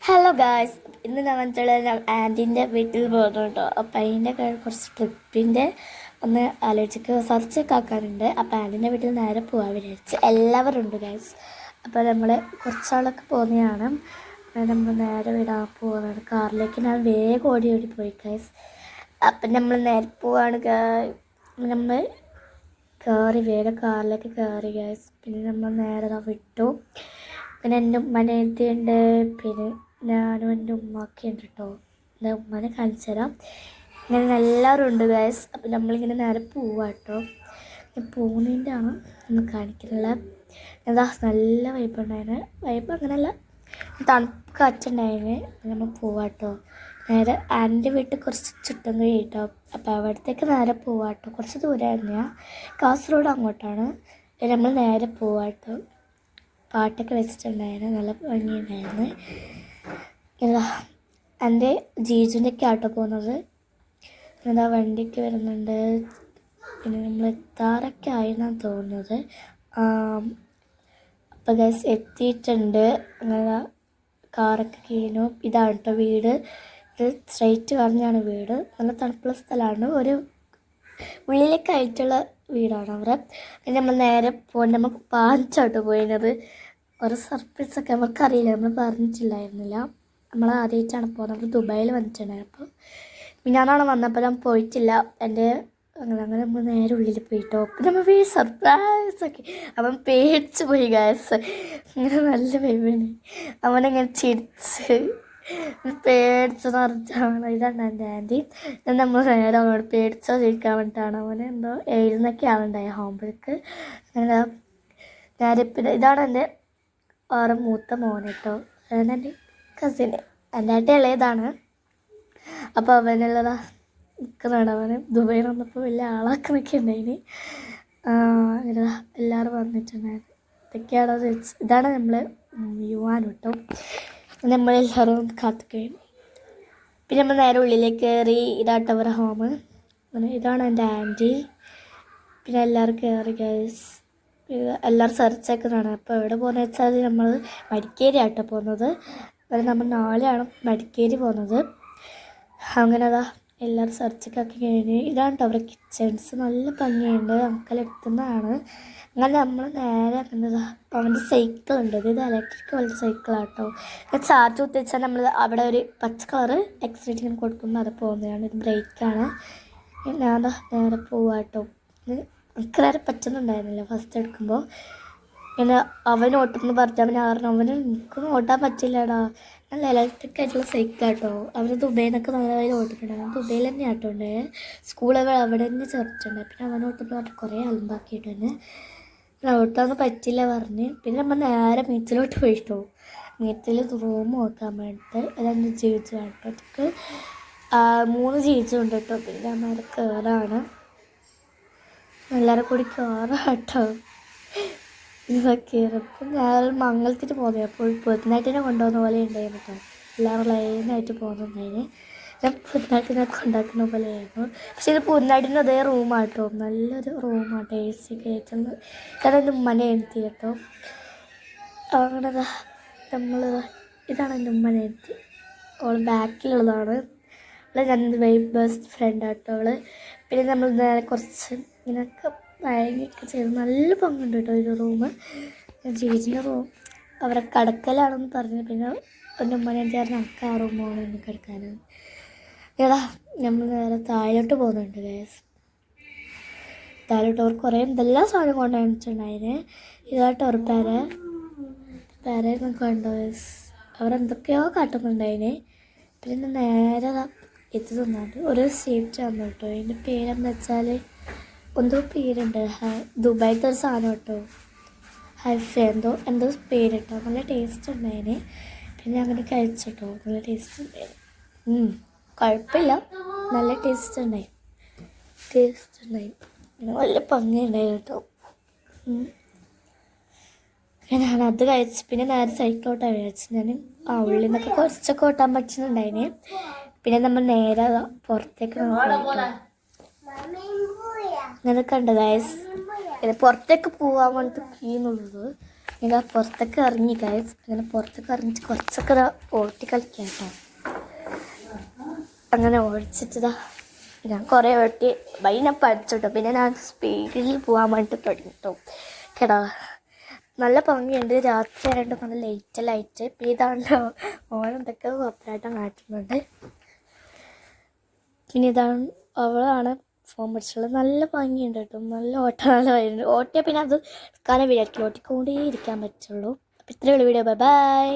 Hello guys, ഇന്ന് നമ്മൾ ആൻറ്റീൻ്റെ വീട്ടിൽ പോകുന്നു കേട്ടോ. അപ്പം അതിൻ്റെ കുറച്ച് ട്രിപ്പിൻ്റെ ഒന്ന് ആലോചിച്ച് സെർച്ചൊക്കെ ആക്കാനുണ്ട്. അപ്പം ആൻറ്റീൻ്റെ വീട്ടിൽ നേരെ പോകാൻ വിചാരിച്ച് എല്ലാവരും ഉണ്ട് ഗായ്സ്. അപ്പോൾ നമ്മൾ കുറച്ചാളൊക്കെ പോകുന്നതാണ്. നമ്മൾ നേരെ വിടാൻ പോവുകയാണ് കാറിലേക്ക്. ഞാൻ വേഗം ഓടി പോയി ഗായ്സ്. അപ്പം നമ്മൾ നേരെ പോവാണ്. നമ്മൾ കയറി വേഗം കാറിലേക്ക് കയറി ഗായ്സ്. പിന്നെ നമ്മൾ നേരെ വിട്ടു. പിന്നെ എൻ്റെ ഉമ്മനെ എത്തിയുണ്ട്. പിന്നെ ഞാനും എൻ്റെ ഉമ്മയൊക്കെ ഉണ്ട് കേട്ടോ. എൻ്റെ ഉമ്മനെ കാണിച്ചു തരാം. ഇങ്ങനെ എല്ലാവരും ഉണ്ട് ഗായ്സ്. അപ്പം നമ്മളിങ്ങനെ നേരെ പോവാം കേട്ടോ. പോകുന്നതിൻ്റെ ആണ് നമ്മൾ കാണിക്കുന്നില്ല. എന്താ നല്ല വൈബ് ഉണ്ടായിരുന്നു. വൈബ് അങ്ങനെയല്ല, തണുപ്പ് കാറ്റുണ്ടായിരുന്നു. നമ്മൾ പോവാം കേട്ടോ. നേരെ എൻ്റെ വീട്ടിൽ കുറച്ച് ചുട്ടം കഴി കേട്ടോ. അപ്പോൾ അവിടത്തേക്ക് നേരെ പോവാം കേട്ടോ. കുറച്ച് ദൂരമായിരുന്നു. ഞാൻ കാസർഗോഡ് അങ്ങോട്ടാണ്. നമ്മൾ നേരെ പോവാം കേട്ടോ. പാട്ടൊക്കെ വെച്ചിട്ടുണ്ടായിരുന്നു, നല്ല ഭംഗിയുണ്ടായിരുന്നു. എൻ്റെ ജീജുൻ്റെ ഒക്കെ ആട്ടോ പോകുന്നത്. എന്താ വണ്ടിക്ക് വരുന്നുണ്ട്. പിന്നെ നമ്മൾ എത്താറൊക്കെ ആയെന്നാണ് തോന്നുന്നത്. അപ്പോൾ ഗൈസ് എത്തിയിട്ടുണ്ട്. അങ്ങനെ കാറൊക്കെ കീഴു. ഇതാണ് കേട്ടോ വീട്. ഇത് സ്ട്രൈറ്റ് പറഞ്ഞാണ് വീട്. നല്ല തണുപ്പുള്ള സ്ഥലമാണ്. ഒരു ഉള്ളിലേക്കായിട്ടുള്ള വീടാണ് അവിടെ. നമ്മൾ നേരെ നമ്മൾ പാഞ്ചോട്ട് പോയിരുന്നത്. ഒരു സർപ്രൈസൊക്കെ അവർക്കറിയില്ല, നമ്മൾ പറഞ്ഞിട്ടില്ലായിരുന്നില്ല. നമ്മൾ ആദ്യമായിട്ടാണ് പോകുന്നത്. നമ്മൾ ദുബായിൽ വന്നിട്ടുണ്ടായിരുന്നു. അപ്പോൾ ഞാനാണ് വന്നപ്പോൾ ഞാൻ പോയിട്ടില്ല. എൻ്റെ അങ്ങനെ നമ്മൾ നേരെ ഉള്ളിൽ പോയിട്ടോ. പിന്നെ നമ്മൾ സർപ്രൈസൊക്കെ അവൻ പേടിച്ച് പോയി ഗാസ്. അങ്ങനെ നല്ല വൈബാണ്. അവനങ്ങനെ ചിരിച്ച് പേടിച്ചെന്ന് പറഞ്ഞാണ്. ഇതാണ് എൻ്റെ ആൻറ്റി. നമ്മൾ നേരെ അവനോട് പേടിച്ചോ ചിരിക്കാൻ വേണ്ടിയിട്ടാണ്. അവന് എന്തോ എഴുന്നൊക്കെ ആവുണ്ടായി ഹോംവർക്ക്. അങ്ങനെ നേരെ പിന്നെ ഇതാണ് എൻ്റെ മൂത്ത മോൻ കേട്ടോ. അതാണ് എൻ്റെ കസിന്. എൻ്റെ ആയിട്ട് ഇളയതാണ്. അപ്പോൾ അവനുള്ളതാ നിൽക്കുന്നതാണ്. അവന് ദുബൈയിൽ വന്നപ്പോൾ വലിയ ആളാക്കുന്നൊക്കെ ഉണ്ടായിന്. അങ്ങനെ എല്ലാവരും വന്നിട്ടുണ്ടായിരുന്നു. ഇതൊക്കെയാണോ ചോദിച്ചു. ഇതാണ് നമ്മൾ യുവാൻ കേട്ടോ. നമ്മളെല്ലാവരും കാത്തുകയും പിന്നെ നമ്മൾ നേരെ ഉള്ളിലേക്ക് കയറി. ഇതാട്ടോ അവരുടെ ഹോം. ഇതാണ് എൻ്റെ ആൻറ്റി. പിന്നെ എല്ലാവരും കയറി ഗൈസ്. എല്ലാവരും സെർച്ചേക്കുന്നതാണ്. അപ്പോൾ എവിടെ പോകുന്നത് വെച്ചാൽ നമ്മൾ മടിക്കേരി ആട്ടോ പോകുന്നത്. അത് നമ്മൾ നാളെയാണ് മടിക്കേരി പോകുന്നത്. അങ്ങനെ അതാ എല്ലാവരും സെർച്ചൊക്കെ ആക്കി കഴിഞ്ഞ്. ഇതാണ് കേട്ടോ അവരുടെ കിച്ചൺസ്. നല്ല ഭംഗിയുണ്ട്. നമുക്കെടുക്കുന്നതാണ്. അങ്ങനെ നമ്മൾ നേരെ അങ്ങനെതാ അവൻ്റെ സൈക്കിളുണ്ട്. ഇത് ഇലക്ട്രിക് സൈക്കിളാട്ടോ. ചാർജ് കുത്തിച്ചാൽ നമ്മൾ അവിടെ ഒരു പച്ച കളറ് എക്സ്ട്രേറ്റ് ഇങ്ങനെ കൊടുക്കുമ്പോൾ അത് പോകുന്നതാണ്. ഇത് ബ്രേക്കാണ്. ഞാൻ നേരെ പോവാട്ടോ. എനിക്ക് നേരെ പറ്റുന്നുണ്ടായിരുന്നില്ല ഫസ്റ്റ് എടുക്കുമ്പോൾ. പിന്നെ അവൻ ഓട്ടുമെന്ന് പറഞ്ഞാൽ അവൻ കാരണം അവന് എനിക്കും ഓട്ടാൻ പറ്റില്ലടാ. നല്ല ഇലക്ട്രിക് ആയിട്ടുള്ള സൈക്കിളാട്ടോ. അവന് ദുബൈയിൽ നിന്നൊക്കെ നല്ല വരെ ഓട്ടിട്ടുണ്ടായിരുന്നു. ദുബൈയിൽ തന്നെ ആട്ടോണ്ടേ സ്കൂളൊക്കെ അവിടെ തന്നെ ചേർത്തിട്ടുണ്ട്. പിന്നെ അവൻ ഓട്ടുമ്പോൾ പറഞ്ഞ് കുറേ അലമ്പാക്കിയിട്ട് തന്നെ ഓട്ടാന്ന് പറ്റില്ല പറഞ്ഞ്. പിന്നെ നമ്മൾ നേരെ മീറ്റിലോട്ട് പോയിട്ടോ. മീറ്റിൽ റൂം ഓട്ടാൻ വേണ്ടിയിട്ട് 2 ജീവ്സ് കേട്ടോ. അതൊക്കെ 3 ജീവ്സ് ഉണ്ട് കേട്ടോ. പിന്നെ നേരെ കയറാണ്. എല്ലാവരും കൂടി കയറാട്ടോ. ഇതൊക്കെ അപ്പം ഞാൻ മംഗലത്തിന് പോകുന്നത്. അപ്പോൾ പുതുനാട്ടിനെ കൊണ്ടുപോകുന്ന പോലെ ഉണ്ടായിരുന്നു കേട്ടോ. എല്ലാവരും ലൈനായിട്ട് പോകുന്നുണ്ടായിരുന്നു. ഞാൻ പുതുനാട്ടിനൊക്കെ ഉണ്ടാക്കുന്ന പോലെയായിരുന്നു. പക്ഷേ ഇത് പുതുനാട്ടിൻ്റെ അതേ റൂമാട്ടോ. നല്ലൊരു റൂമാട്ടോ. AC ഒക്കെ ആയിട്ടുള്ള. ഇതാണ് എൻ്റെ ഉമ്മനെ എഴുത്തി കേട്ടോ. അങ്ങനെ നമ്മൾ ഇതാണ് എൻ്റെ ഉമ്മനെ എഴുത്തി. അവൾ ബാക്കിലുള്ളതാണ്. അവൾ എൻ്റെ ബെസ്റ്റ് ഫ്രണ്ട് ആട്ടോ അവൾ. പിന്നെ നമ്മൾ നേരെ കുറച്ച് ഇങ്ങനെയൊക്കെ വഴങ്ങിയൊക്കെ ചെയ്ത് നല്ല പങ്കുണ്ട് കേട്ടോ ഒരു റൂം. ചേച്ചിൻ്റെ റൂം അവരെ കടക്കലാണെന്ന് പറഞ്ഞു. പിന്നെ എൻ്റെ ഉമ്മനെ ചേർന്ന് നമുക്ക് ആ റൂം പോകണം എന്ന് കിടക്കാനാണ്. ഏതാ നമ്മൾ നേരെ താഴോട്ട് പോകുന്നുണ്ട് ഗൈസ്. താഴോട്ട് അവർ കുറേ എന്തെല്ലാം സാധനം കൊണ്ടുവന്നിട്ടുണ്ടായിരുന്നു. ഇതായിട്ട് അവർ പേരൊക്കെ കണ്ടോ ഗൈസ്. അവരെന്തൊക്കെയോ കാട്ടുന്നുണ്ടായിന്. പിന്നെ നേരെ എത്തി തന്നാണ്ട് ഒരു സീറ്റ് വന്നു കേട്ടോ. അതിൻ്റെ പേരെന്താ വെച്ചാൽ എന്തോ പേരുണ്ട്. ദുബായിലത്തെ ഒരു സാധനം കേട്ടോ. ഹൈഫേ എന്തോ പേര് കേട്ടോ. നല്ല ടേസ്റ്റ് ഉണ്ടായിന്. പിന്നെ അങ്ങനെ കഴിച്ചിട്ടോ. നല്ല ടേസ്റ്റ് ഉണ്ടായിരുന്നു. കുഴപ്പമില്ല, നല്ല ടേസ്റ്റ് ഉണ്ടായി. നല്ല ഭംഗിയുണ്ടായി കേട്ടോ. ഞാനത് കഴിച്ച് പിന്നെ നേരെ സൈക്കിളോട്ടാണ് വിചാരിച്ചു. ഞാൻ ഉള്ളിൽ നിന്നൊക്കെ കുറച്ചൊക്കെ ഓട്ടാൻ പറ്റുന്നുണ്ടായിന്. പിന്നെ നമ്മൾ നേരെ പുറത്തേക്ക് നോക്കാം. അങ്ങനെ കണ്ട ഗൈസ്. പിന്നെ പുറത്തേക്ക് പോകാൻ വേണ്ടിയിട്ട് കീന്നുള്ളത്. ഇതാ പുറത്തൊക്കെ ഇറങ്ങി ഗൈസ്. അങ്ങനെ പുറത്തൊക്കെ ഇറങ്ങിയിട്ട് കുറച്ചൊക്കെ ഇതാ ഓട്ടി കളിക്കാം കേട്ടോ. അങ്ങനെ ഓടിച്ചിട്ടതാ ഞാൻ കുറേ ഓട്ടി ഞാൻ പഠിച്ചു കേട്ടോ. പിന്നെ ഞാൻ സ്പീഡിൽ പോകാൻ വേണ്ടിയിട്ട് തുടങ്ങി കേട്ടോ. കേട്ടോ നല്ല ഭംഗിയുണ്ട്. രാത്രി ആയതുകൊണ്ട് നല്ല ലൈറ്റ്. പിന്നെ ഇതാണല്ലോ ഓനെന്തൊക്കെ കോപ്പറേറ്റം കാട്ടുന്നുണ്ട്. പിന്നെ ഇതാണ് അവളാണ് ഫോൺ പഠിച്ചുള്ളത്. നല്ല ഭംഗിയുണ്ട് കേട്ടോ. നല്ല നല്ല വരുന്നുണ്ട്. ഓട്ടിയാൽ പിന്നെ അത് കാലം വിചാരിക്കും ഓട്ടിക്കൊണ്ടേ ഇരിക്കാൻ പറ്റുള്ളൂ. അപ്പോൾ ഇത്രയുള്ള വീഡിയോ. ബൈ.